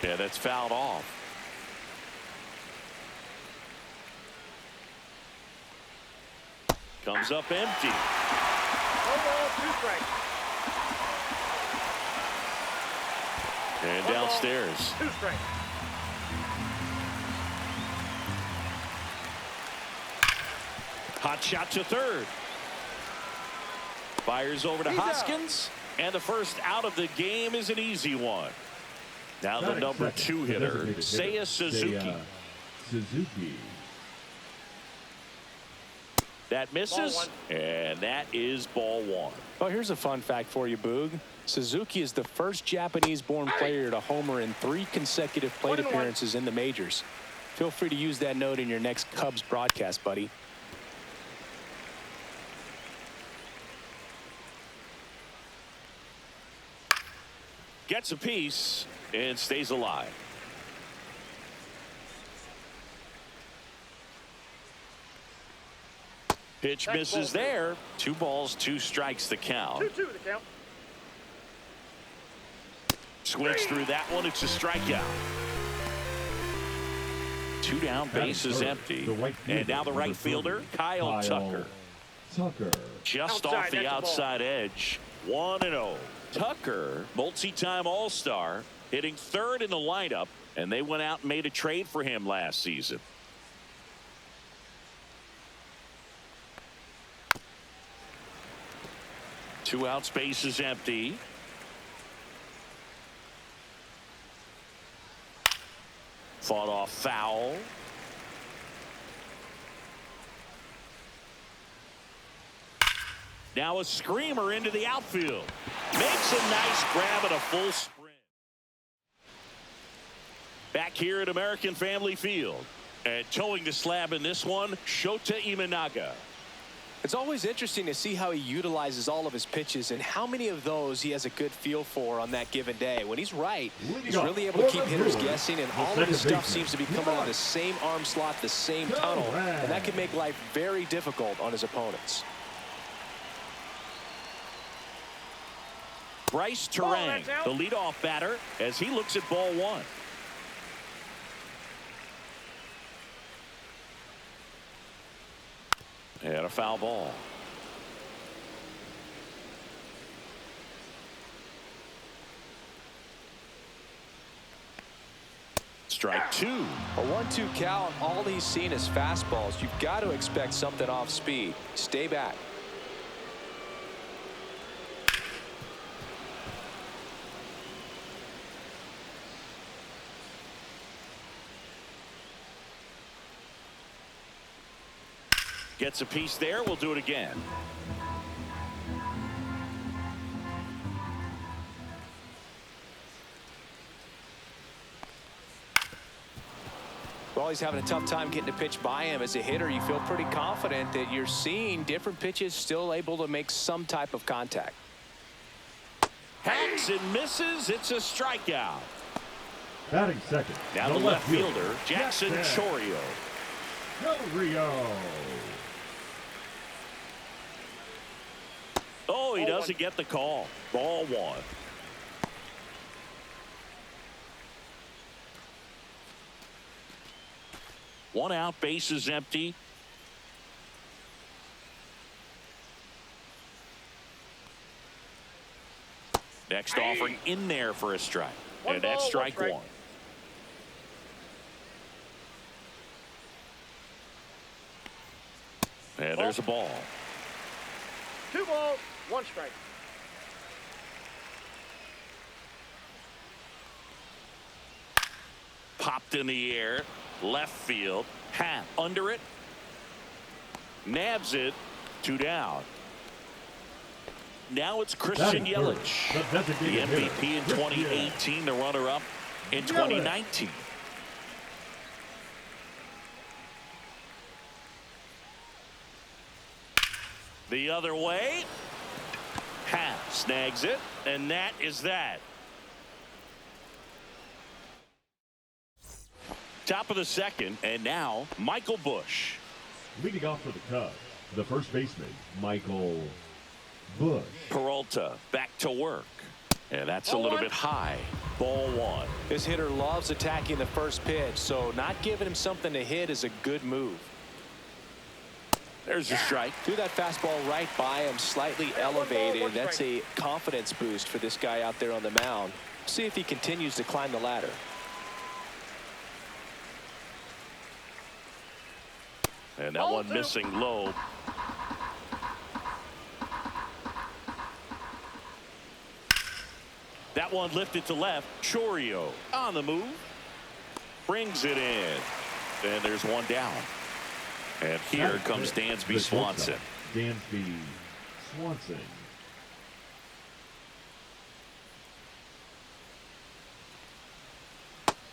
Yeah, that's fouled off. Comes up empty. 1-2 And downstairs. 2 strikes. Hot shot to third. Fires over to Hoskins. And the first out of the game is an easy one. Now the number 2 hitter, Seiya Suzuki. That misses, and that is ball 1. Well, here's a fun fact for you, Boog. Suzuki is the first Japanese-born player to homer in 3 consecutive plate appearances in the majors. Feel free to use that note in your next Cubs broadcast, buddy. Gets a piece and stays alive. Pitch misses there. 2 balls, 2 strikes the count. 2-2 the count. Swings through that one. It's a strikeout. 2 down, bases empty. And now the right fielder, Kyle Tucker. Just off the outside edge. 1-0. Tucker, multi-time All-Star, hitting 3rd in the lineup, and they went out and made a trade for him last season. Two outs, bases empty. Fought off foul. Now a screamer into the outfield. Makes a nice grab at a full sprint. Back here at American Family Field. And towing the slab in this one, Shota Imanaga. It's always interesting to see how he utilizes all of his pitches and how many of those he has a good feel for on that given day. When he's right, he's really able to keep hitters guessing, and all of his stuff seems to be coming out of the same arm slot, the same tunnel, and that can make life very difficult on his opponents. Bryce Terang, the leadoff batter, as he looks at ball 1. And a foul ball. Strike 2. A 1-2 count. All he's seen is fastballs. You've got to expect something off speed. Stay back. Gets a piece there. We'll do it again. Well, he's having a tough time getting a pitch by him. As a hitter, you feel pretty confident that you're seeing different pitches still able to make some type of contact. Hacks and misses. It's a strikeout. Batting second. Now the left fielder, Jackson Chourio. Oh, he doesn't get the call. Ball 1. One out, bases empty. Next offering in there for a strike. And that's strike 1. And there's a ball. 2 balls, 1 strike. Popped in the air. Left field. Hat under it. Nabs it. 2 down. Now it's Christian Yelich, the MVP in 2018, the runner-up in 2019. The other way. Hat snags it, and that is that. Top of the second, and now Michael Busch. Leading off for the Cubs, the first baseman, Michael Busch. Peralta back to work. And that's a little bit high. Ball one. This hitter loves attacking the first pitch, so not giving him something to hit is a good move. There's a strike. Threw that fastball right by him, slightly elevated. That's a confidence boost for this guy out there on the mound. See if he continues to climb the ladder. And that one missing low. That one lifted to left. Chourio on the move. Brings it in. And there's one down. And here comes Dansby Swanson. Dansby Swanson.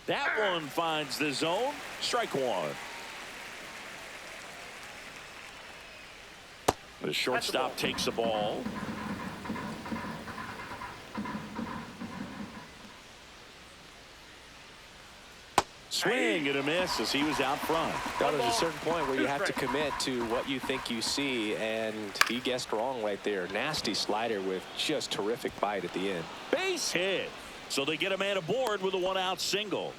That one finds the zone. Strike one. The shortstop takes the ball. Swing and a miss as he was out front. There's a certain point where you have to commit to what you think you see, and he guessed wrong right there. Nasty slider with just terrific bite at the end. Base hit. So they get a man aboard with a one-out single.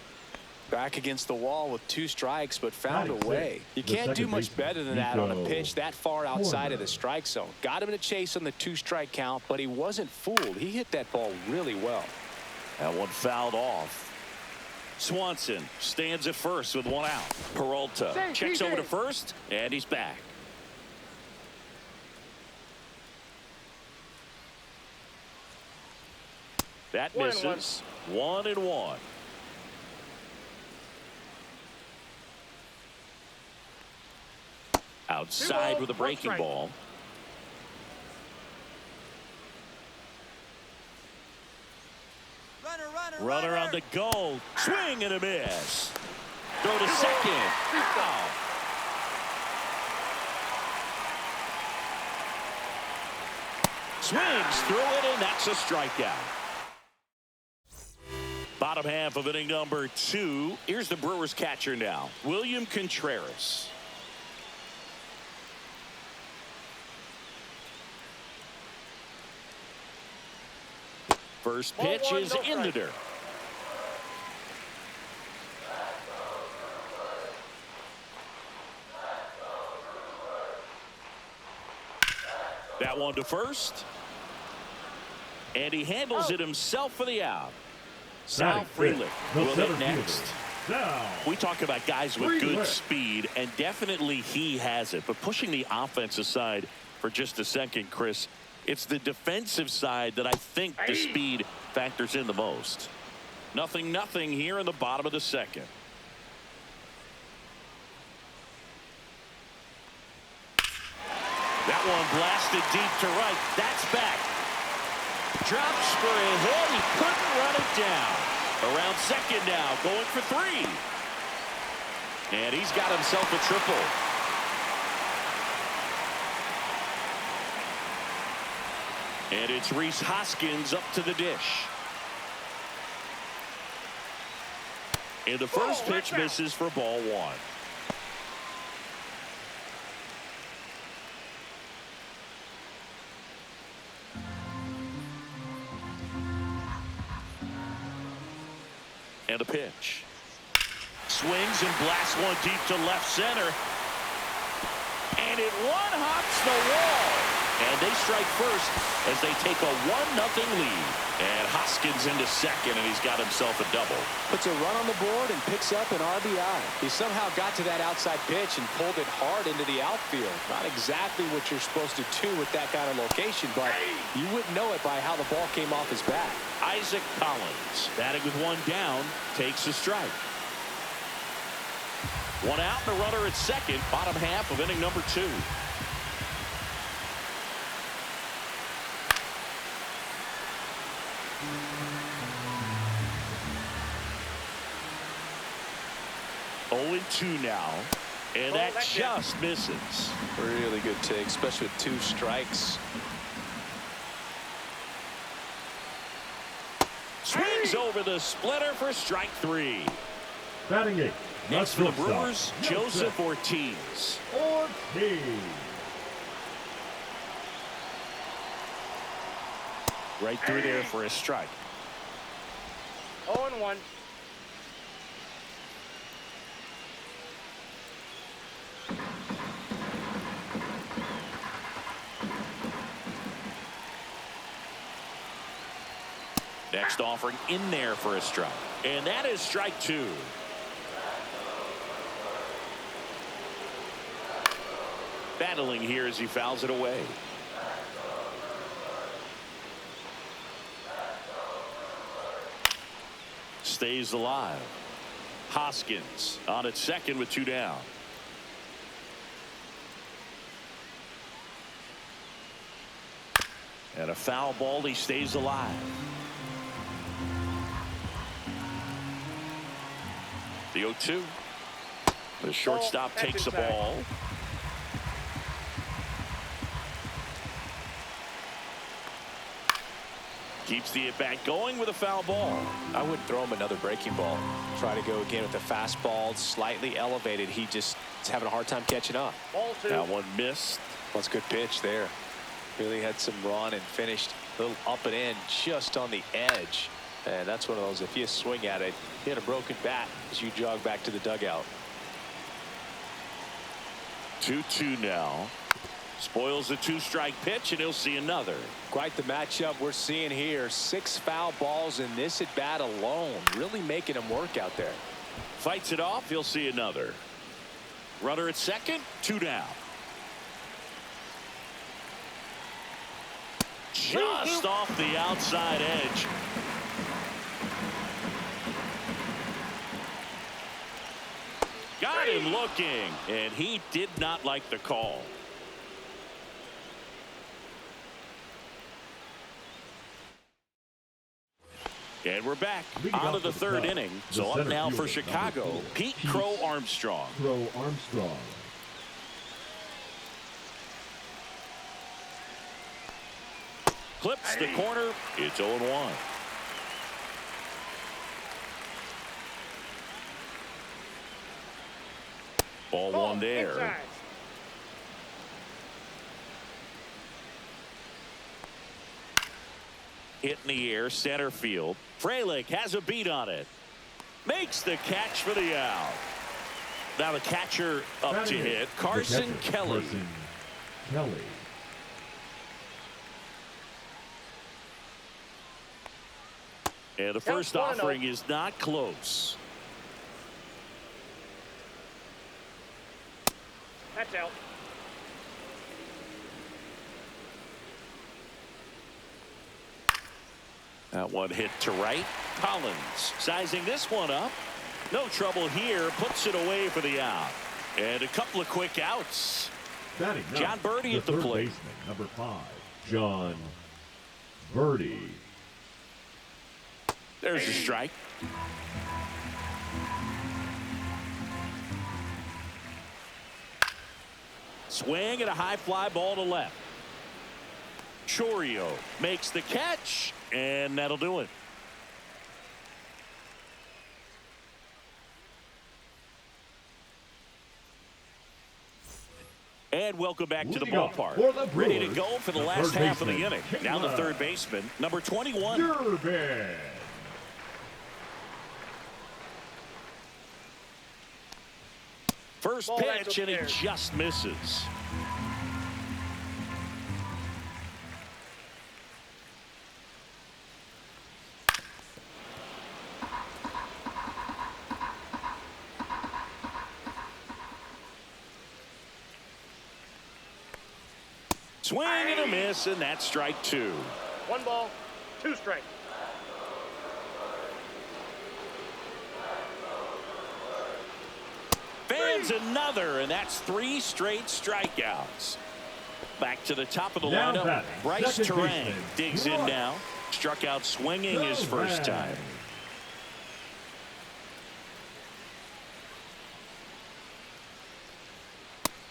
Back against the wall with 2 strikes, but found a way. You can't do much better than that on a pitch that far outside of the strike zone. Got him in a chase on the 2-strike count, but he wasn't fooled. He hit that ball really well. That one fouled off. Swanson stands at first with one out. Peralta checks over to first, and he's back. That misses. 1-1. Outside with a breaking ball. Runner on the go. Swing and a miss. Throw to second. Foul. Swings through it, and that's a strikeout. Bottom half of inning number 2. Here's the Brewers catcher now, William Contreras. First pitch is in the dirt. That one to first. And he handles it himself for the out. Sal Frelick will hit next. We talk about guys with good speed, and definitely he has it. But pushing the offense aside for just a second, Chris, it's the defensive side that I think the speed factors in the most. 0-0 here in the bottom of the second. That one blasted deep to right. That's back. Drops for a hit. He couldn't run it down. Around second now, going for 3. And he's got himself a triple. And it's Rhys Hoskins up to the dish. And the first pitch misses for ball 1. And a pitch. Swings and blasts one deep to left center. And it one-hops the wall. And they strike first as they take a 1-0 lead. And Hoskins into second, and he's got himself a double. Puts a run on the board and picks up an RBI. He somehow got to that outside pitch and pulled it hard into the outfield. Not exactly what you're supposed to do with that kind of location, but you wouldn't know it by how the ball came off his bat. Isaac Collins, batting with one down, takes a strike. One out, the runner at second, bottom half of inning number 2. Oh, 2 now, and that just misses. Really good take, especially with 2 strikes. Swings over the splitter for strike 3. Batting 8. Next for the Brewers, Joseph Ortiz. Right through there for a strike. 0-1. Next offering in there for a strike. And that is strike 2. Battling here as he fouls it away. Stays alive. Hoskins on at second with 2 down. And a foul ball. He stays alive. The 0-2. The shortstop takes the ball. Keeps the at-bat going with a foul ball. I wouldn't throw him another breaking ball. Try to go again with the fastball, slightly elevated. He just is having a hard time catching up. Ball 2. That one missed. That's a good pitch there. Really had some run and finished a little up and in just on the edge. And that's one of those, if you swing at it, hit a broken bat as you jog back to the dugout. 2-2 now. Spoils the 2-strike pitch, and he'll see another. Quite the matchup we're seeing here. 6 foul balls in this at bat alone, really making him work out there. Fights it off. He'll see another. Runner at second. 2 down. Just off the outside edge. Got him looking, and he did not like the call. And we're back out of the 3rd inning. So up now for Chicago, Pete Crow Armstrong. Clips the corner. It's 0-1. Ball 1 there. Inside. Hit in the air, center field. Frelick has a beat on it. Makes the catch for the out. Now the catcher up to hit, Carson Kelly. And the first offering is not close. That's out. That one hit to right. Collins sizing this one up. No trouble here. Puts it away for the out. And a couple of quick outs. John Birdie at the plate. Number 5, John Birdie. There's a strike. Swing and a high fly ball to left. Chorio makes the catch, and that'll do it. And welcome back to the ballpark. Ready to go for the last half of the inning. Now the third baseman, number 21. Durbin. First pitch, and he just misses. Swing and a miss, and that's strike 2. 1 ball, 2 strikes. Fans another, and that's 3 straight strikeouts. Back to the top of the lineup. Bryce Terang digs in now. Struck out swinging his first time.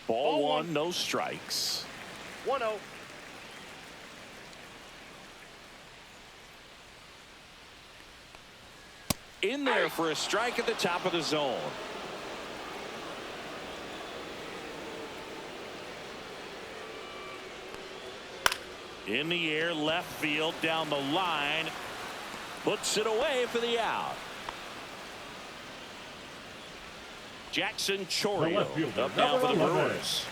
Ball 1, no strikes. 1-0. In there for a strike at the top of the zone. In the air, left field, down the line. Puts it away for the out. Jackson Chourio up now for the Brewers.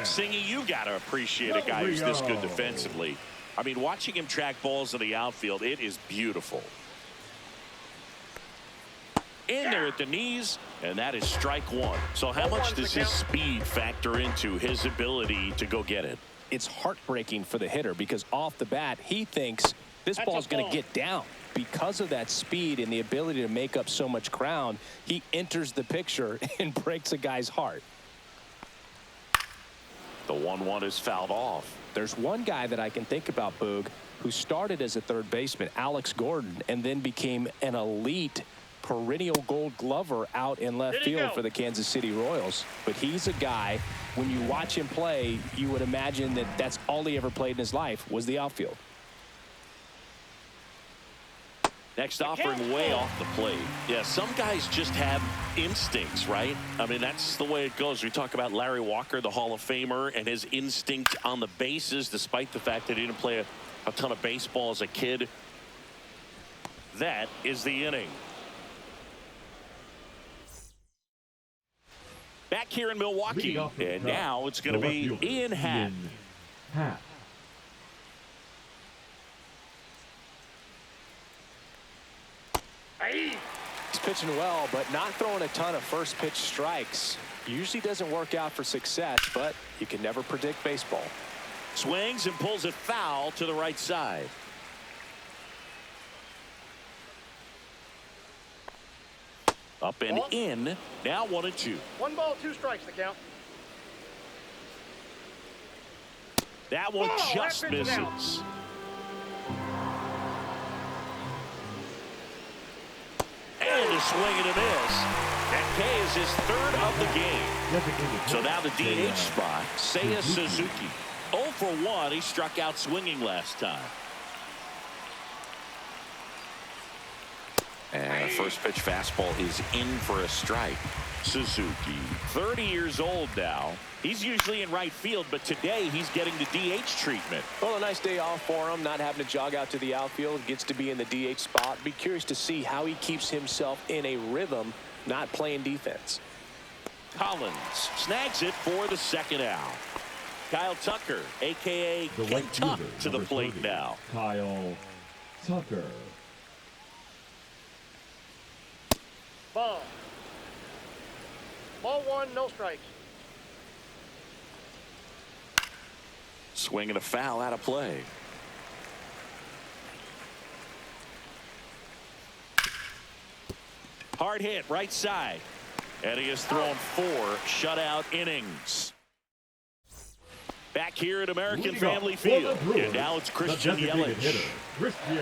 Singy, you got to appreciate a guy who's this good defensively. I mean, watching him track balls in the outfield, it is beautiful. In there at the knees, and that is strike one. So how much does his speed factor into his ability to go get it? It's heartbreaking for the hitter because off the bat, he thinks this ball's going to get down. Because of that speed and the ability to make up so much ground, he enters the picture and breaks a guy's heart. The 1-1 is fouled off. There's one guy that I can think about, Boog, who started as a third baseman, Alex Gordon, and then became an elite perennial gold glover out in left field for the Kansas City Royals. But he's a guy, when you watch him play, you would imagine that that's all he ever played in his life was the outfield. Next offering way off the plate. Yeah, some guys just have instincts, right? I mean, that's the way it goes. We talk about Larry Walker, the Hall of Famer, and his instinct on the bases, despite the fact that he didn't play a ton of baseball as a kid. That is the inning. Back here in Milwaukee, and now it's going to be Ian Happ. He's pitching well, but not throwing a ton of first pitch strikes. Usually doesn't work out for success, but you can never predict baseball. Swings and pulls it foul to the right side. Up and in. Now 1-2. 1 ball, 2 strikes, the count. That one just misses. And a swing and a miss. That K is his third of the game. So now the DH spot, Seiya Suzuki. 0 for 1. He struck out swinging last time. And a first pitch fastball is in for a strike. Suzuki, 30 years old now. He's usually in right field, but today he's getting the DH treatment. Well, a nice day off for him, not having to jog out to the outfield. Gets to be in the DH spot. Be curious to see how he keeps himself in a rhythm, not playing defense. Collins snags it for the second out. Kyle Tucker, a.k.a. King Tuck, to the plate 30, now. Kyle Tucker. Ball. Ball 1, no strikes. Swing and a foul out of play. Hard hit right side. And he has thrown 4 shutout innings. Back here at American Family Field. And now it's Christian Yelich. Christian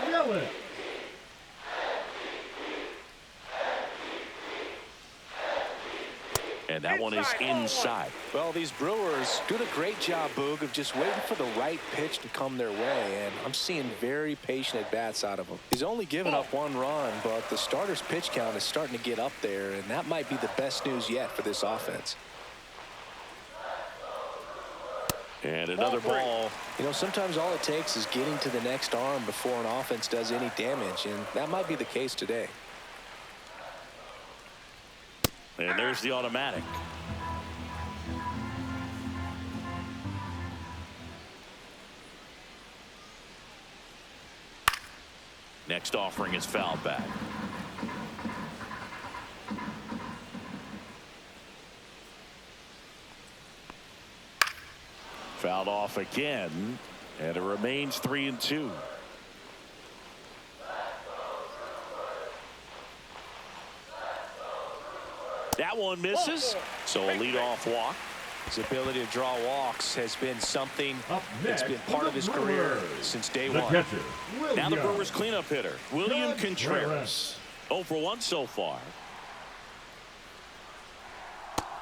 Yelich. And that one is inside. Well, these Brewers doing a great job, Boog, of just waiting for the right pitch to come their way. And I'm seeing very patient at-bats out of him. He's only given up 1 run, but the starter's pitch count is starting to get up there. And that might be the best news yet for this offense. And another ball. You know, sometimes all it takes is getting to the next arm before an offense does any damage. And that might be the case today. And there's the automatic. Next offering is fouled back. Fouled off again, and it remains 3-2. That one misses, so a leadoff walk. His ability to draw walks has been something that's been part of his career since day one. Now the Brewers cleanup hitter, William Contreras. 0 for 1 so far.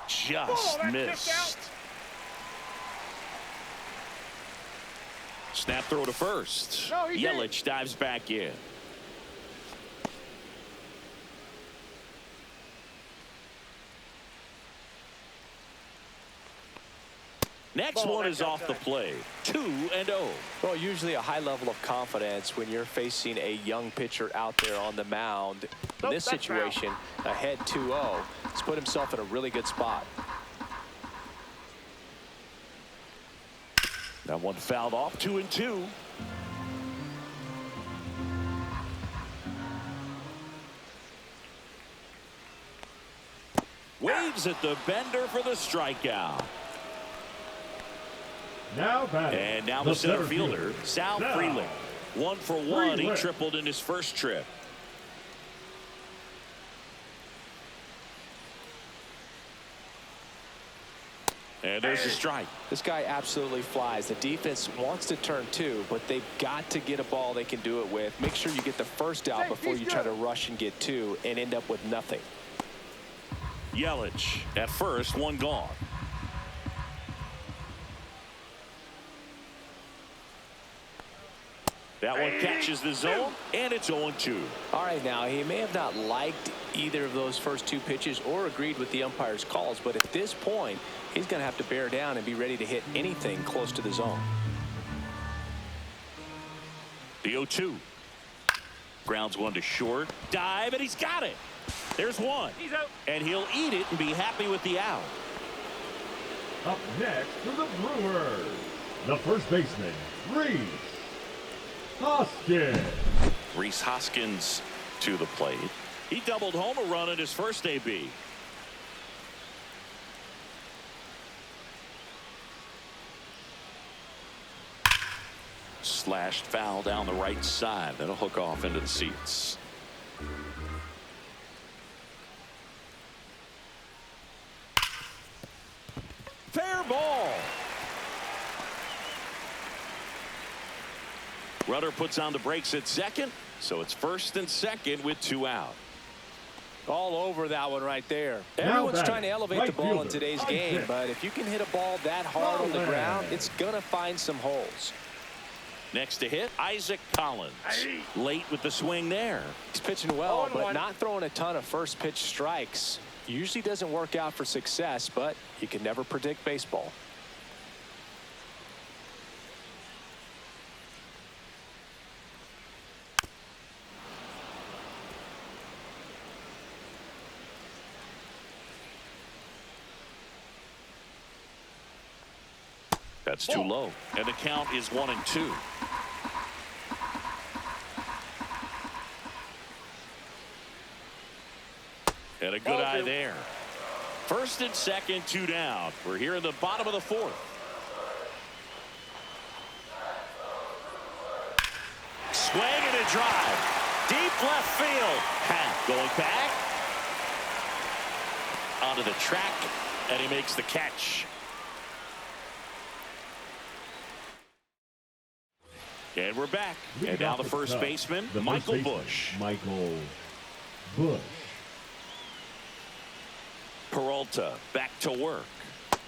Just missed. Snap throw to first. Yelich dives back in. Next one is off the plate. 2-0. Well, usually a high level of confidence when you're facing a young pitcher out there on the mound. In this situation, ahead 2-0, he's put himself in a really good spot. That one fouled off. 2-2. Waves at the bender for the strikeout. And now the center fielder, Sal Freeling. 1 for 1. He tripled in his first trip. And there's a strike. This guy absolutely flies. The defense wants to turn 2, but they've got to get a ball they can do it with. Make sure you get the first out before you try to rush and get 2 and end up with nothing. Yelich at first, 1 gone. That one catches the zone, and it's 0-2. All right, now, he may have not liked either of those first 2 pitches or agreed with the umpire's calls, but at this point, he's going to have to bear down and be ready to hit anything close to the zone. The 0-2. Grounds one to short. Dive, and he's got it. There's one. He's out. And he'll eat it and be happy with the out. Up next for the Brewers, the first baseman, Rhys Hoskins. Rhys Hoskins to the plate. He doubled home a run in his first AB. Slashed foul down the right side. That'll hook off into the seats. Fair ball. Rudder puts on the brakes at second, so it's first and second with 2 out. All over that one right there. Everyone's trying to elevate the ball in today's game, but if you can hit a ball that hard on the ground, it's going to find some holes. Next to hit, Isaac Collins. Late with the swing there. He's pitching well, but not throwing a ton of first pitch strikes. Usually doesn't work out for success, but you can never predict baseball. That's too low, and the count is 1-2. And a good eye there. First and second, 2 down. We're here in the bottom of the 4th. Swing and a drive. Deep left field. Happ going back. Onto the track, and he makes the catch. And we're back. And now the first baseman, Michael Busch. Michael Busch. Peralta back to work.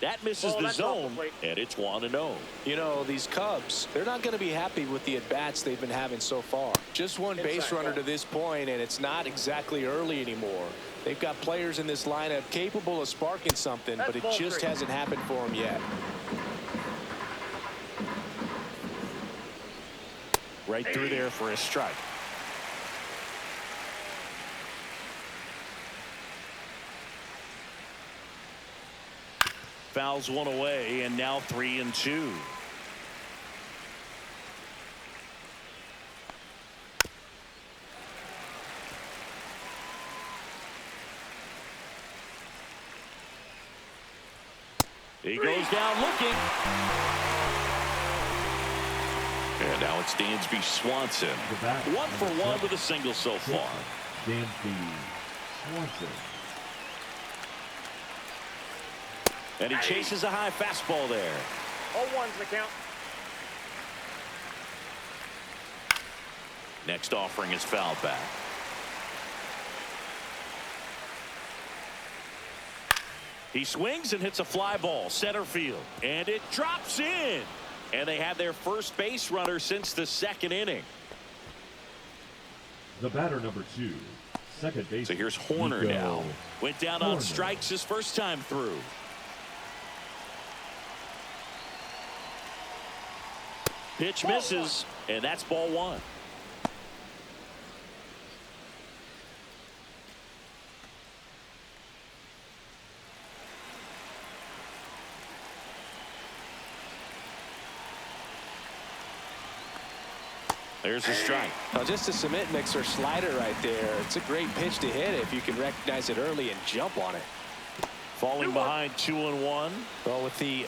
That misses the zone, and it's 1-0. You know, these Cubs, they're not going to be happy with the at-bats they've been having so far. Just one base runner to this point, and it's not exactly early anymore. They've got players in this lineup capable of sparking something, but it just hasn't happened for them yet. Right through there for a strike. Fouls one away, and now 3-2. He goes down looking. And now it's Dansby Swanson. 1 for 1 with a single so far. Dansby Swanson. And he chases a high fastball there. 0-1's the count. Next offering is fouled back. He swings and hits a fly ball center field, and it drops in. And they have their first base runner since the 2nd inning. The batter number 2, second base. So here's Horner now. Went down on strikes his first time through. Pitch misses, and that's ball one. There's a strike. Now just a cement mixer slider right there. It's a great pitch to hit if you can recognize it early and jump on it. Falling behind 2-1. Well, with the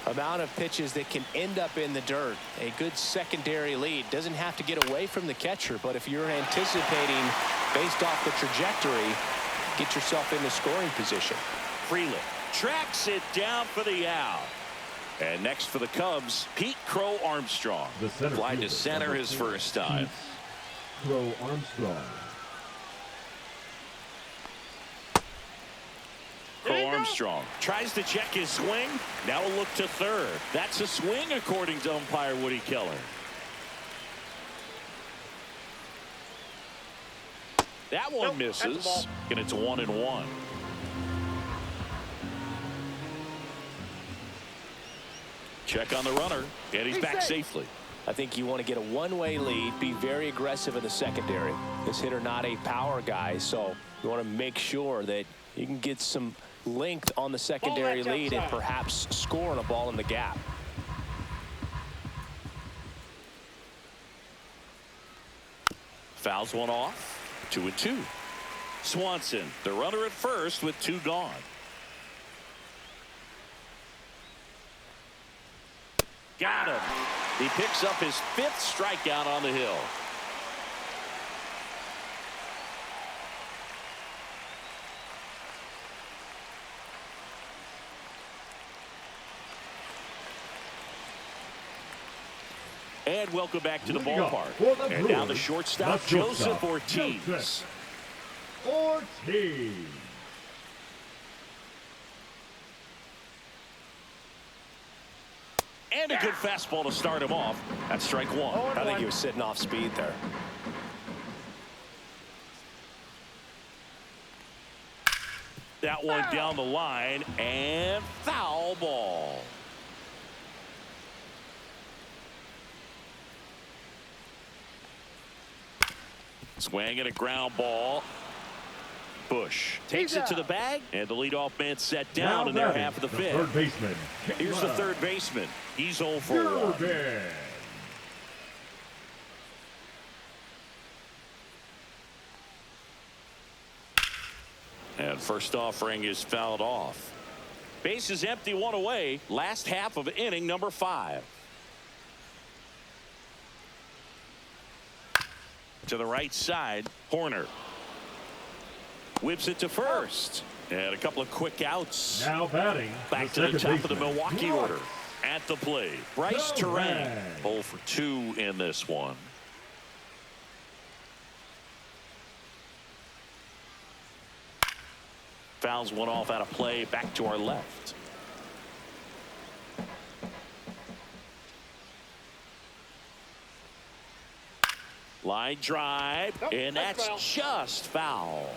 amount of pitches that can end up in the dirt, a good secondary lead doesn't have to get away from the catcher, but if you're anticipating based off the trajectory, get yourself into scoring position. Freeland tracks it down for the out. And next for the Cubs, Pete Crow Armstrong. Fly to center his first time. Crow Armstrong. Crow Armstrong tries to check his swing. Now a look to third. That's a swing according to umpire Woody Keller. That one misses, and it's 1-1. Check on the runner, and he's back safely. I think you want to get a one-way lead, be very aggressive in the secondary. This hitter not a power guy, so you want to make sure that you can get some length on the secondary lead and perhaps score on a ball in the gap. Fouls one off. 2-2. Swanson, the runner at first with 2 gone. Got him. He picks up his 5th strikeout on the hill. And welcome back to the ballpark. And now the shortstop, Joseph Ortiz. Ortiz. And a good fastball to start him off. That's strike one. I think he was sitting off speed there. That one down the line, and foul ball. Swing and a ground ball. Bush takes it to the bag, and the leadoff man set down in their half of the 5th. Third baseman. Here's the third baseman. He's 0 for 1. And first offering is fouled off. Base is empty, 1 away. Last half of inning number 5. To the right side, Horner whips it to first, and a couple of quick outs. Now batting. Back to the top of the Milwaukee order. At the plate, Bryce Terang, 0 for 2 in this one. Fouls one off out of play. Back to our left. Line drive, and that's just foul.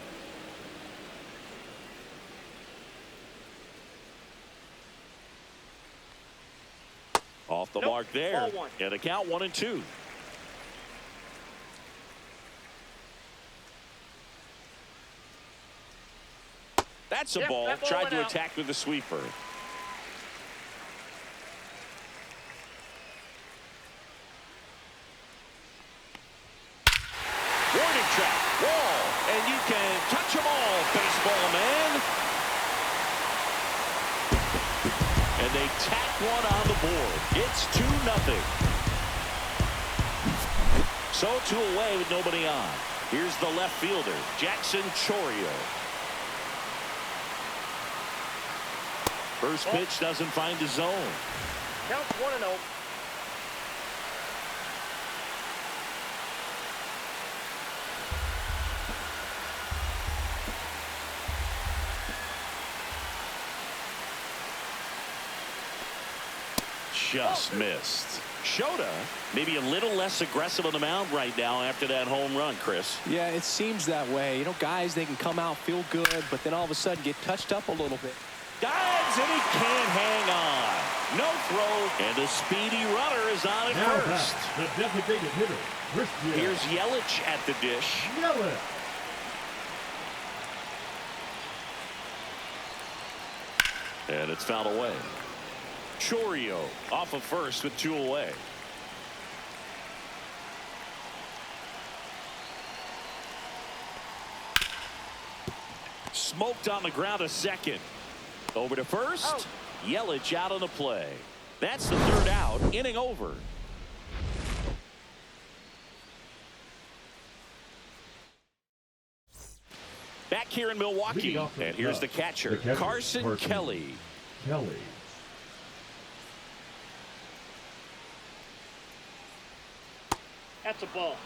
Off the mark there, and the count 1-2. That's a ball. Tried to attack with the sweeper. Warning track, wall, and you can touch them all, baseball man. And they tack one on the board. It's 2-0. So 2 away with nobody on. Here's the left fielder, Jackson Chourio. First pitch doesn't find the zone. Count 1-0. Just missed. Shota maybe a little less aggressive on the mound right now after that home run, Chris. Yeah, it seems that way. You know, guys, they can come out, feel good, but then all of a sudden get touched up a little bit. Dives, and he can't hang on. No throw, and the speedy runner is on at Now first. the designated hitter, Christian. Here's Yelich at the dish. Yelich. And it's fouled away. Chorio off of first with 2 away. Smoked on the ground a second. Over to first. Out. Yelich out on the play. That's the 3rd out. Inning over. Back here in Milwaukee. And here's the catcher, Carson Kelly. That's a ball.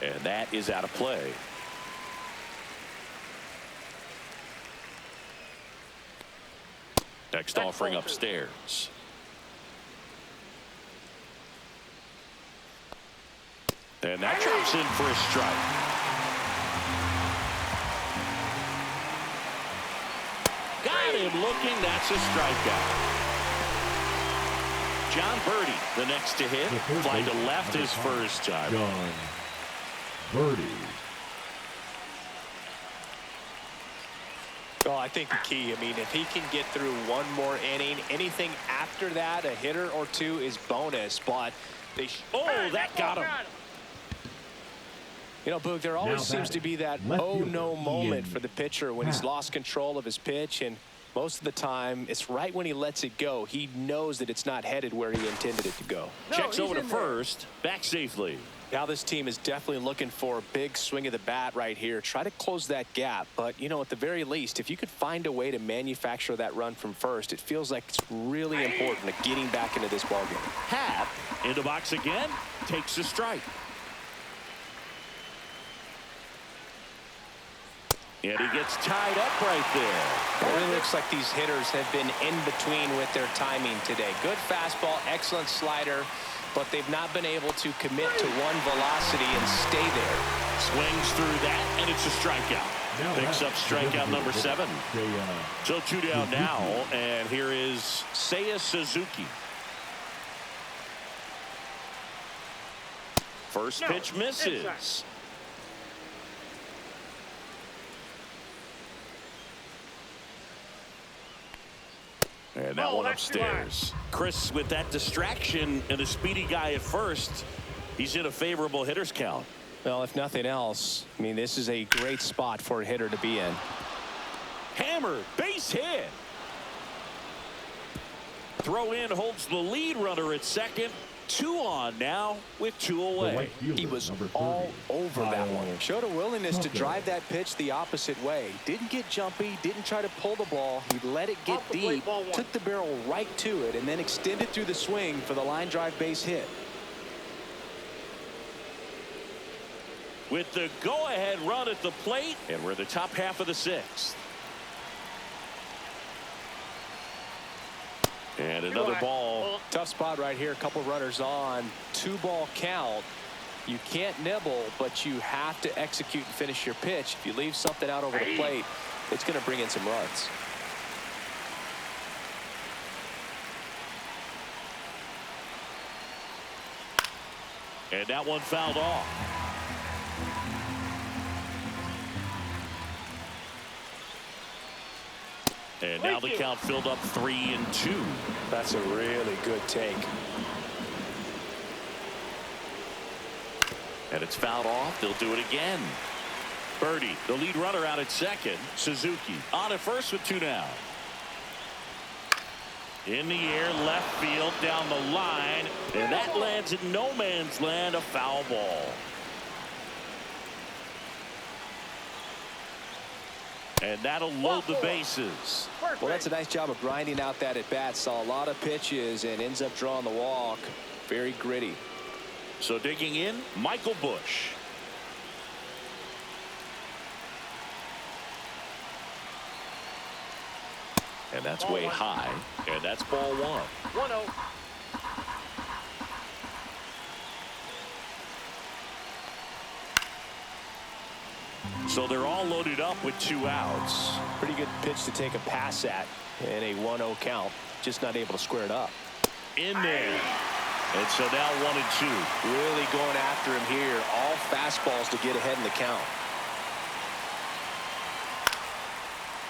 And that is out of play. Next offering upstairs. And that drops in for a strike. Got him looking. That's a strikeout. John Birdie, the next to hit. Fly to left his first time. John Birdie. Well, I think the key, I mean, if he can get through one more inning, anything after that, a hitter or two is bonus. But they that got him. You know, Boog, there always seems to be that oh no moment for the pitcher when he's lost control of his pitch, and most of the time it's right when he lets it go. He knows that it's not headed where he intended it to go. Checks over to first, back safely. Now this team is definitely looking for a big swing of the bat right here. Try to close that gap, but you know, at the very least, if you could find a way to manufacture that run from first, it feels like it's really important to getting back into this ballgame. Happ in the box again, takes a strike. And he gets tied up right there. It really looks like these hitters have been in between with their timing today. Good fastball, excellent slider, but they've not been able to commit to one velocity and stay there. Swings through that, and it's a strikeout. Picks up strikeout number 7. So 2 down now, and here is Seiya Suzuki. First pitch misses. And that one upstairs. Chris, with that distraction and a speedy guy at first, he's in a favorable hitter's count. Well, if nothing else, I mean, this is a great spot for a hitter to be in. Hammer, base hit. Throw in holds the lead runner at second. 2 on now with 2 away. He was all over that one. Showed a willingness to drive that pitch the opposite way. Didn't get jumpy, didn't try to pull the ball. He let it get deep, took the barrel right to it, and then extended through the swing for the line drive base hit. With the go-ahead run at the plate, and we're in the top half of the 6th. And another ball. Tough spot right here. A couple runners on. 2-ball count. You can't nibble, but you have to execute and finish your pitch. If you leave something out over the plate, it's going to bring in some runs. And that one fouled off. And now the count filled up 3-2. That's a really good take. And it's fouled off. They'll do it again. Birdie, the lead runner out at second. Suzuki on at first with 2 down. In the air, left field, down the line. And that lands in no man's land, a foul ball. And that'll load the bases. Well, that's a nice job of grinding out that at bat. Saw a lot of pitches and ends up drawing the walk. Very gritty. So digging in, Michael Busch. And that's way high. And that's ball 1. 1-0. So they're all loaded up with 2 outs. Pretty good pitch to take a pass at in a 1-0 count. Just not able to square it up. In there. And so now 1-2. Really going after him here. All fastballs to get ahead in the count.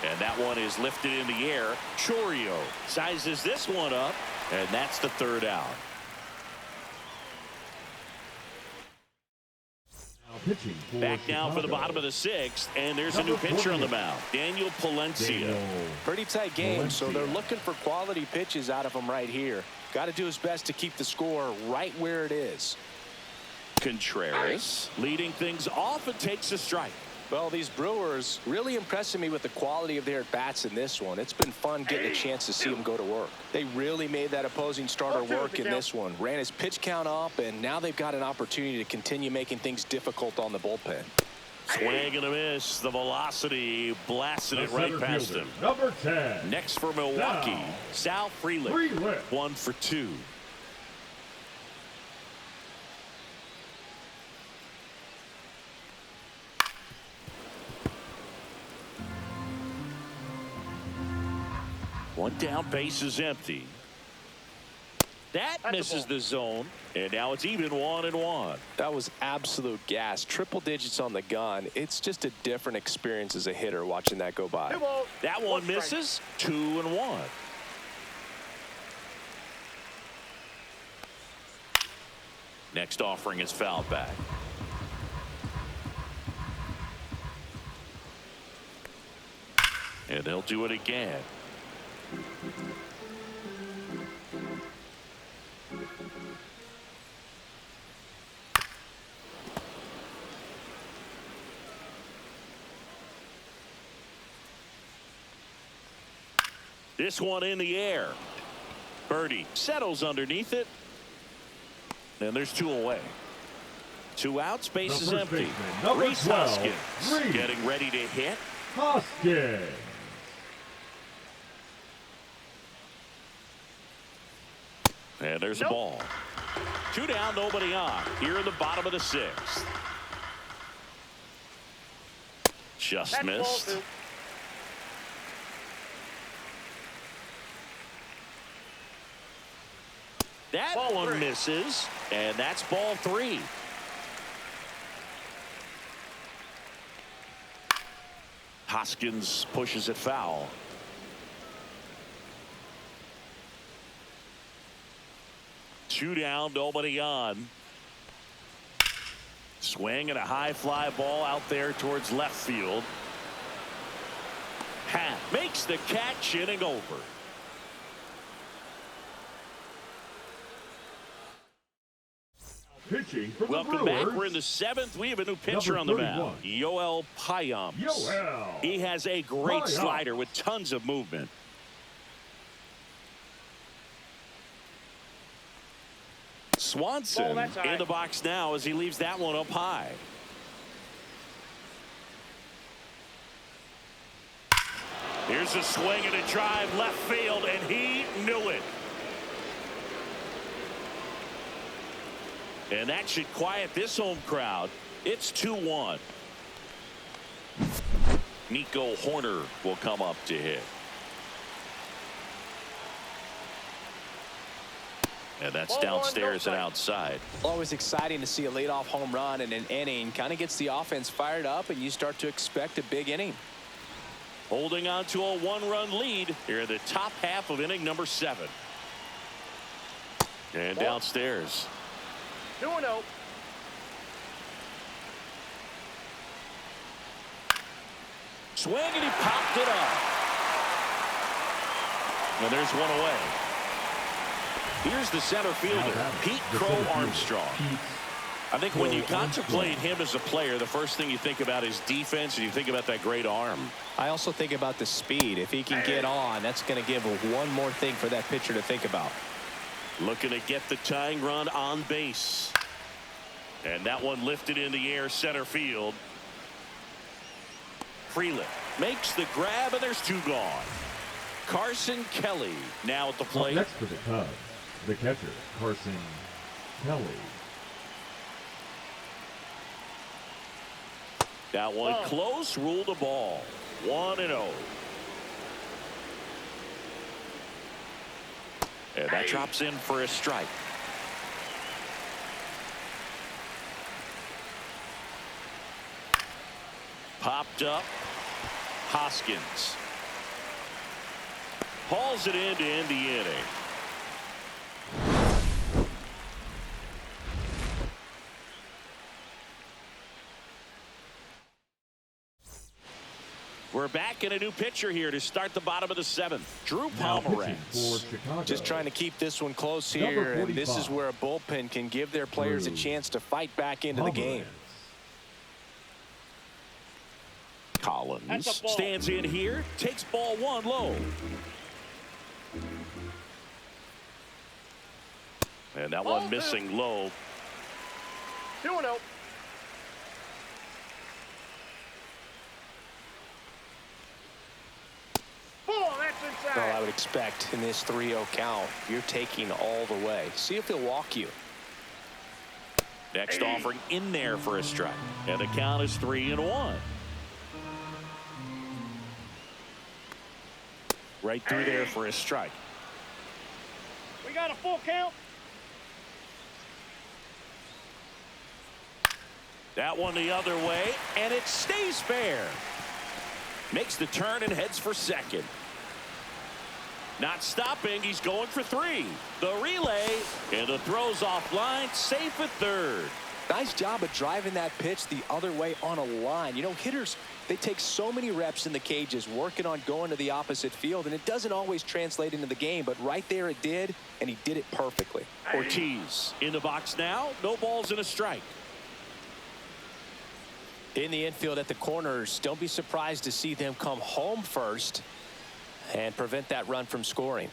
And that one is lifted in the air. Chourio sizes this one up, and that's the 3rd out. Back now for the bottom of the 6th, and there's a new pitcher on the mound, Daniel Palencia. Pretty tight game, so they're looking for quality pitches out of him right here. Got to do his best to keep the score right where it is. Contreras leading things off and takes a strike. Well, these Brewers really impressing me with the quality of their at-bats in this one. It's been fun getting a chance to see them go to work. They really made that opposing starter work in this one. Ran his pitch count up, and now they've got an opportunity to continue making things difficult on the bullpen. Swing and a miss. The velocity blasted it right past him. Number 10. Next for Milwaukee, Sal Frelick. 1 for 2. One down, base is empty. That misses the zone, and now it's even 1-1. That was absolute gas. Triple digits on the gun. It's just a different experience as a hitter watching that go by. That one misses. 2-1. Next offering is fouled back. And they'll do it again. This one in the air. Birdie settles underneath it. And there's 2 away. 2 outs, base is empty. Rhys Hoskins getting ready to hit. Hoskins. And there's a ball. 2 down, nobody on. Here in the bottom of the 6th. Just missed. That one misses, and that's ball 3. Hoskins pushes it foul. Two down, nobody on. Swing and a high fly ball out there towards left field. Hat makes the catch, inning over. Pitching for Welcome the Brewers. back. We're in the 7th. We have a new pitcher on the mound. Yoel Payamps. He has a great slider with tons of movement. Swanson in the box now as he leaves that one up high. Here's a swing and a drive left field, and he knew it. And that should quiet this home crowd. It's 2-1. Nico Horner will come up to hit. And that's downstairs and outside. Always exciting to see a leadoff home run in an inning. Kind of gets the offense fired up, and you start to expect a big inning. Holding on to a 1-run lead here in the top half of inning number 7. And downstairs. 2-0. Swing, and he popped it up. And there's one away. Here's the center fielder, Pete Crow Armstrong. I think when you contemplate him as a player, the first thing you think about is defense, and you think about that great arm. I also think about the speed. If he can get on, that's going to give one more thing for that pitcher to think about. Looking to get the tying run on base. And that one lifted in the air center field. Frelick makes the grab, and there's 2 gone. Carson Kelly now at the plate. Next for the Cubs, the catcher, Carson Kelly. That one Ball. close, ruled a ball. 1-0. And that drops in for a strike. Popped up. Hoskins hauls it in to end the inning. We're back in a new pitcher here to start the bottom of the 7th. Drew Pomeranz. Just trying to keep this one close here, and this is where a bullpen can give their players a chance to fight back into the game. Collins stands in here, takes ball 1 low. And that one missing low. 2-0. Well, I would expect in this 3-0 count, you're taking all the way. See if he'll walk you. Next offering in there for a strike. And the count is 3-1. Right through there for a strike. We got a full count. That one the other way, and it stays fair. Makes the turn and heads for second. Not stopping, he's going for 3. The relay, and the throw's offline, safe at third. Nice job of driving that pitch the other way on a line. You know, hitters, they take so many reps in the cages working on going to the opposite field, and it doesn't always translate into the game, but right there it did, and he did it perfectly. Ortiz in the box now, no balls and a strike. In the infield at the corners, don't be surprised to see them come home first and prevent that run from scoring.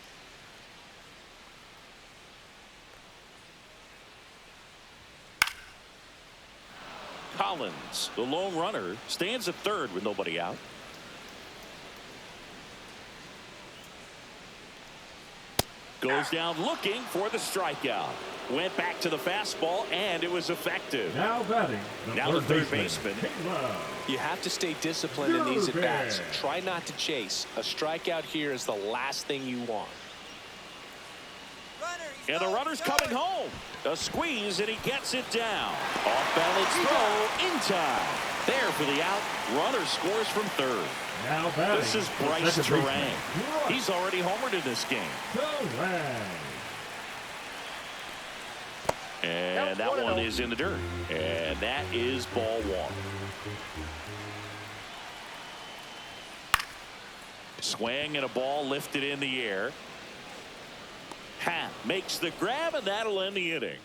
Collins, the lone runner, stands at third with nobody out. Goes down looking for the strikeout. Went back to the fastball, and it was effective. Now batting, the third baseman. You have to stay disciplined in these at-bats. Try not to chase. A strikeout here is the last thing you want. And the runner's coming home. A squeeze, and he gets it down. Off-balance throw in time. There for the out. Runner scores from third. Now batting, this is Bryce Turang. He's already homered in this game. And that one is in the dirt. And that is ball 1. Swing and a ball lifted in the air. Happ makes the grab, and that'll end the inning.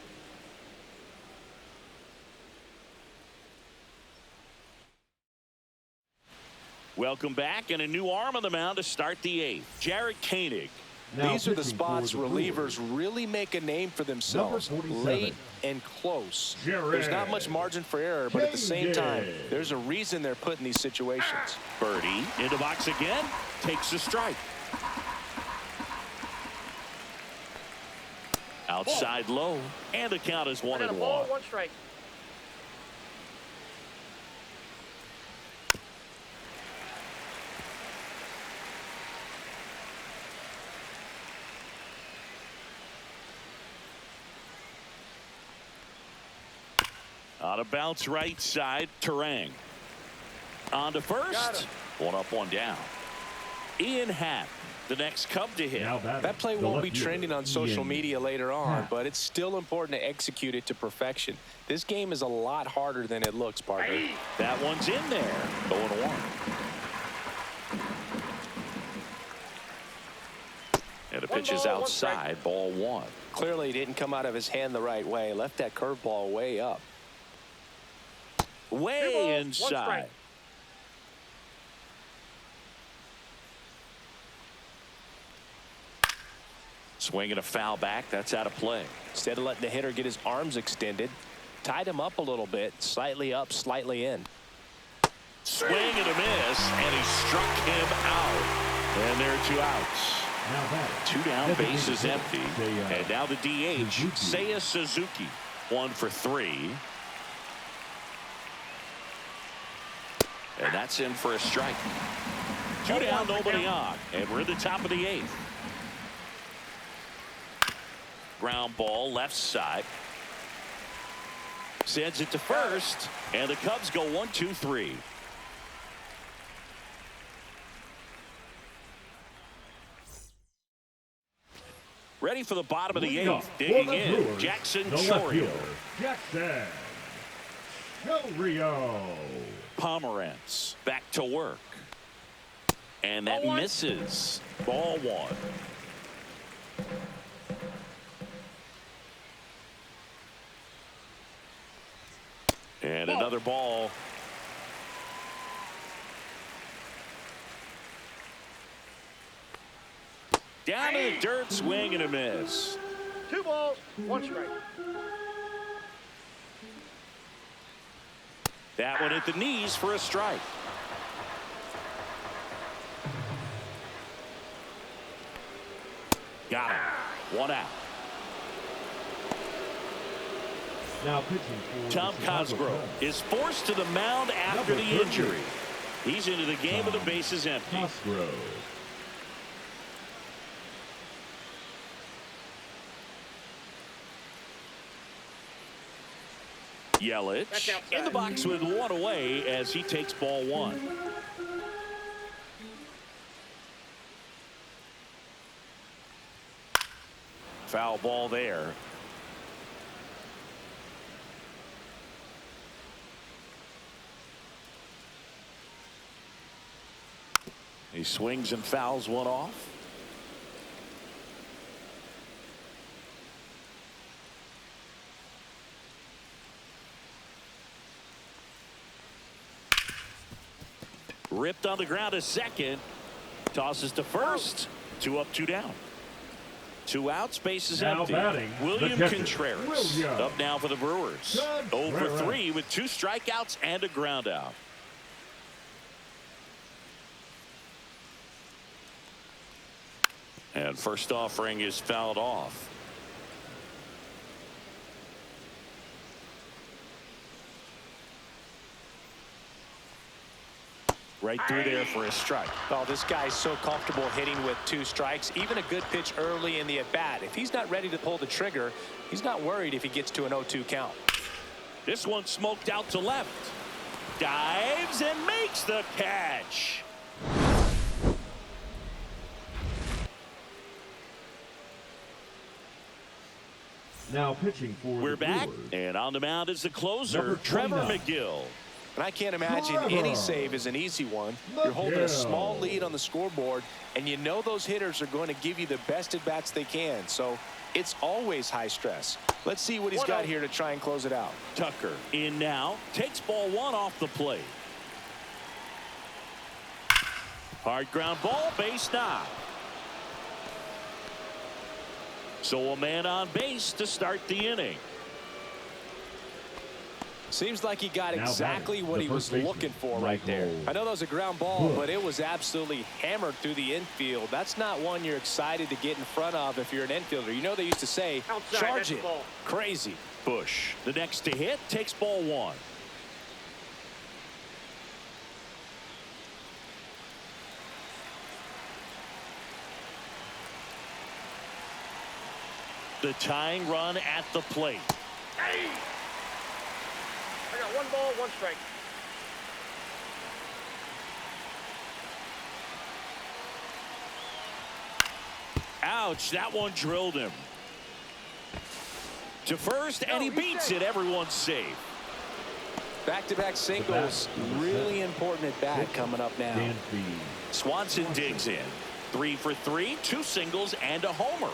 Welcome back, and a new arm on the mound to start the 8th. Jarred Koenig. These are the spots relievers really make a name for themselves. Late and close. There's not much margin for error, but at the same time, there's a reason they're put in these situations. Birdie in the box again. Takes a strike. Outside low, and the count is 1-1. 1 strike. On a bounce right side, Turang. On to first. 1 up, 1 down. Ian Happ, the next Cub to hit. That play won't be trending on social media later on, but it's still important to execute it to perfection. This game is a lot harder than it looks, partner. That one's in there. 0-1. And the pitch is outside, ball 1. Clearly he didn't come out of his hand the right way. Left that curveball way up. Way inside. Swinging a foul back. That's out of play. Instead of letting the hitter get his arms extended, tied him up a little bit, slightly up, slightly in. Swing and a miss, and he struck him out. And there are 2 outs. 2 down, bases empty. And now the DH, Seiya Suzuki. 1 for 3. And that's in for a strike. 2 down, nobody on. And we're at the top of the 8th. Ground ball left side. Sends it to first. And the Cubs go 1-2-3. Ready for the bottom of the 8th. Digging in, Brewers, Jackson the left Chourio. fielder, Jackson Chourio. Pomerantz back to work. And that misses. Ball 1. And another ball. Down in the dirt, swing and a miss. 2 balls, 1 strike. That one at the knees for a strike. Got him. 1 out. Now pitching for Tom Cosgrove is forced to the mound after the injury. He's into the game with the bases empty. Cosgrove. Yelich in the box with 1 away as he takes ball 1. Foul ball there. He swings and fouls one off. Ripped on the ground to second. Tosses to first. 2 up, 2 down. 2 outs, bases empty. William Contreras up now for the Brewers. 0 for 3 with 2 strikeouts and a ground out. And first offering is fouled off. Right through there for a strike. Oh, this guy's so comfortable hitting with 2 strikes. Even a good pitch early in the at-bat. If he's not ready to pull the trigger, he's not worried if he gets to an 0-2 count. This one smoked out to left. Dives and makes the catch. Now pitching for We're the back, Brewers. and on the mound is the closer, Trevor McGill. And I can't imagine any save is an easy one. You're holding a small lead on the scoreboard, and you know those hitters are going to give you the best at-bats they can. So it's always high stress. Let's see what he's got here to try and close it out. Tucker in now, takes ball 1 off the plate. Hard ground ball, base knock. So a man on base to start the inning. Seems like he got exactly what he was looking for right there. I know that was a ground ball, but it was absolutely hammered through the infield. That's not one you're excited to get in front of if you're an infielder. You know they used to say, charge it. Crazy. Bush, the next to hit, takes ball 1. The tying run at the plate. Hey! I got 1 ball, 1 strike. Ouch, that one drilled him. To first, and he beats it. Everyone's safe. Back-to-back singles, really important at bat coming up now. Swanson digs in. 3 for 3, 2 singles and a homer.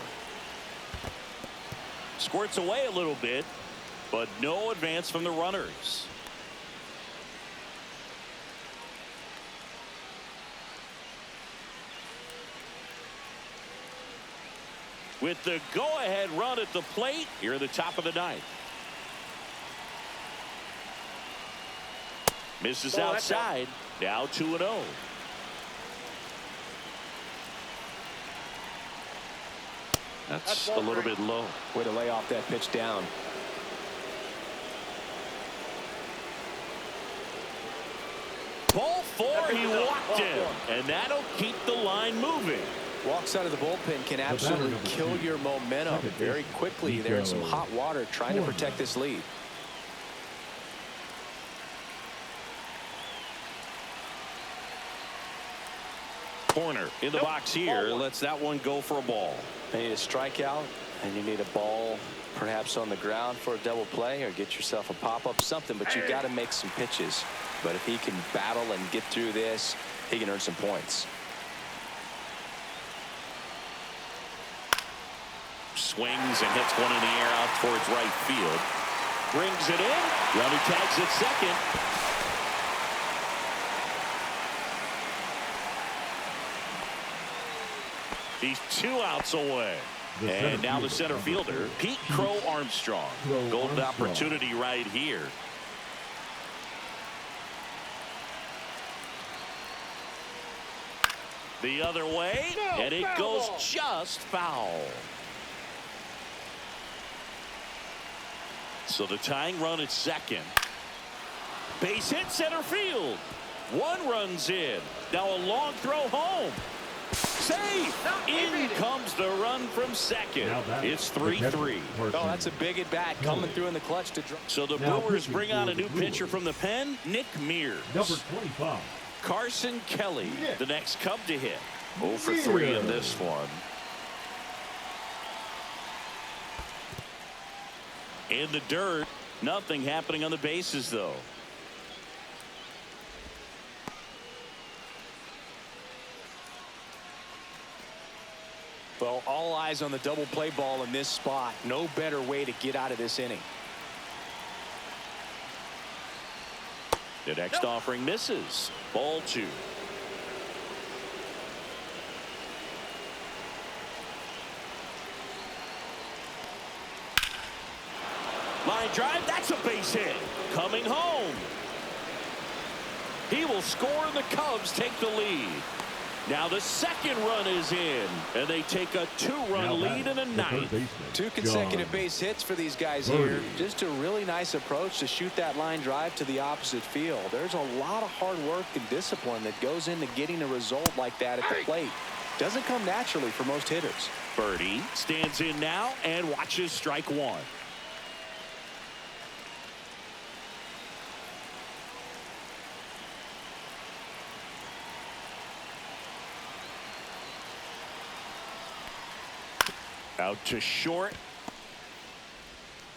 Squirts away a little bit, but no advance from the runners. With the go-ahead run at the plate, here at the top of the 9th. Misses outside. Now 2-0. That's a little bit low. Way to lay off that pitch down. Ball 4, he walked him, and that'll keep the line moving. Walks out of the bullpen can absolutely kill your momentum very quickly. They're in some hot water trying to protect this lead. Corner in the box here lets that one go for a ball. You need a strikeout, and you need a ball perhaps on the ground for a double play, or get yourself a pop-up, something, but you got to make some pitches. But if he can battle and get through this, he can earn some points. Swings and hits one in the air out towards right field. Brings it in. Runner tags at second. He's 2 outs away. And now the center fielder, Pete Crow Armstrong. Golden opportunity right here. The other way, and it goes just foul. So the tying run at second. Base hit center field. 1 runs in. Now a long throw home. Safe. In comes the run from second. It's 3-3. Oh, that's a big at bat coming through in the clutch to draw. So the Brewers bring out a new pitcher from the pen, Nick Mears. Number 25. Carson Kelly, the next Cub to hit. 0 for 3 in this one. In the dirt, nothing happening on the bases though. Well, all eyes on the double play ball in this spot. No better way to get out of this inning. The next offering misses. Ball 2. Line drive, that's a base hit. Coming home. He will score and the Cubs take the lead. Now the second run is in, and they take a 2-run lead in the 9th. 2 consecutive base hits for these guys here. Just a really nice approach to shoot that line drive to the opposite field. There's a lot of hard work and discipline that goes into getting a result like that at the plate. Doesn't come naturally for most hitters. Birdie stands in now and watches strike 1. Out to short.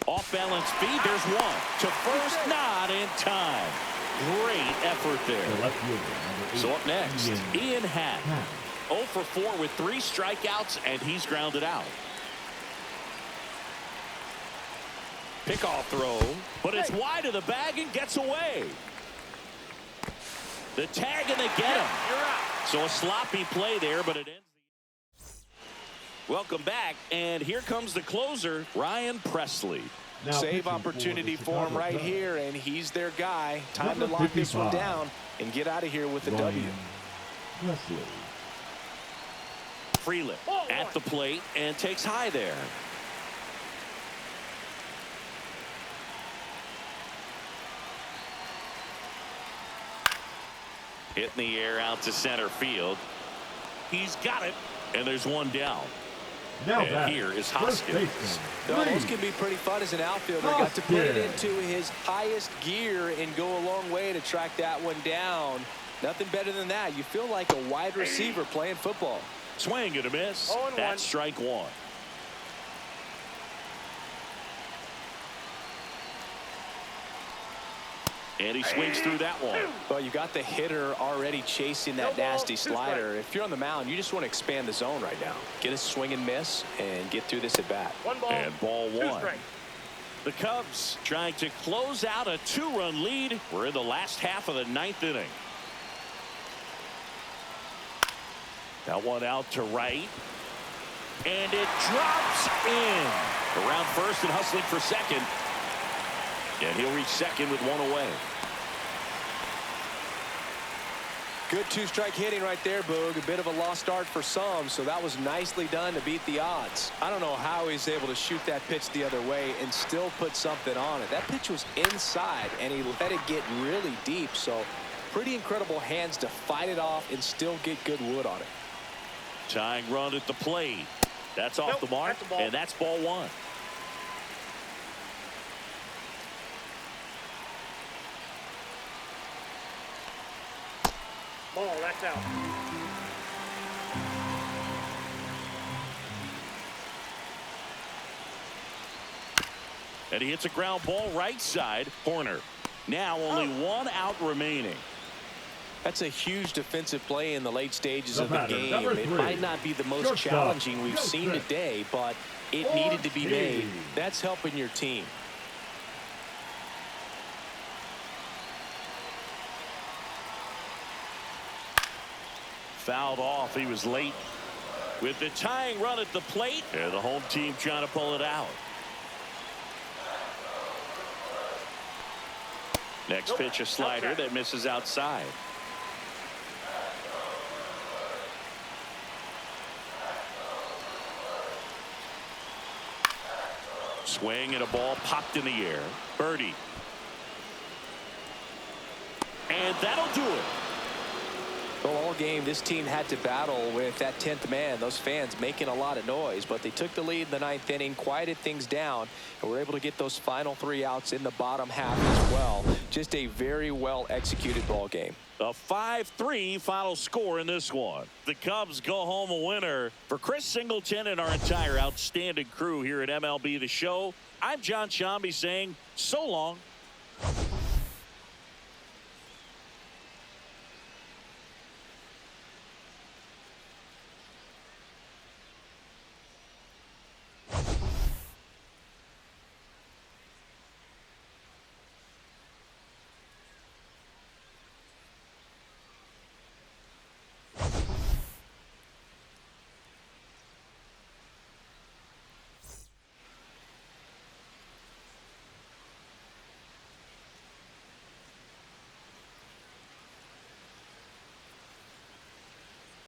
Off balance feed. There's one. To first, not in time. Great effort there. So up next, Ian Happ. 0 for 4 with 3 strikeouts, and he's grounded out. Pickoff throw, but it's wide of the bag and gets away. The tag, and they get him. So a sloppy play there, but it ends. Welcome back, and here comes the closer, Ryan Presley. Save opportunity for him right here, and he's their guy. Time to lock this one down and get out of here with a W. Freeland at the plate and takes high there. Hit in the air out to center field. He's got it, and there's one down. And here is Hoskins. Those can be pretty fun as an outfielder. Got to put it into his highest gear and go a long way to track that one down. Nothing better than that. You feel like a wide receiver playing football. Swing and a miss. That's strike 1. And he swings through that one. Well, you got the hitter already chasing that nasty slider. If you're on the mound, you just want to expand the zone right now. Get a swing and miss and get through this at bat. And ball 1. The Cubs trying to close out a 2-run lead. We're in the last half of the 9th inning. That one out to right. And it drops in. Around first and hustling for second. And he'll reach second with 1 away. Good 2-strike hitting right there, Boog. A bit of a lost start for some, so that was nicely done to beat the odds. I don't know how he's able to shoot that pitch the other way and still put something on it. That pitch was inside, and he let it get really deep, so Pretty incredible hands to fight it off and still get good wood on it. Tying run at the plate. That's off the mark, and that's ball one. Ball, that's out. And he hits a ground ball right side corner. Now only one out remaining. That's a huge defensive play in the late stages of the game. It 3. might not be the most challenging we've seen today, but it needed to be made. That's helping your team. Fouled off. He was late with the tying run at the plate, and the home team trying to pull it out. Next pitch, a slider that misses outside. Swing and a ball popped in the air. Birdie. And that'll do it. Well, all game, this team had to battle with that 10th man. Those fans making a lot of noise, but they took the lead in the 9th inning, quieted things down, and were able to get those final 3 outs in the bottom half as well. Just a very well executed ball game. A 5-3 final score in this one. The Cubs go home a winner. For Chris Singleton and our entire outstanding crew here at MLB The Show, I'm John Shambi saying so long.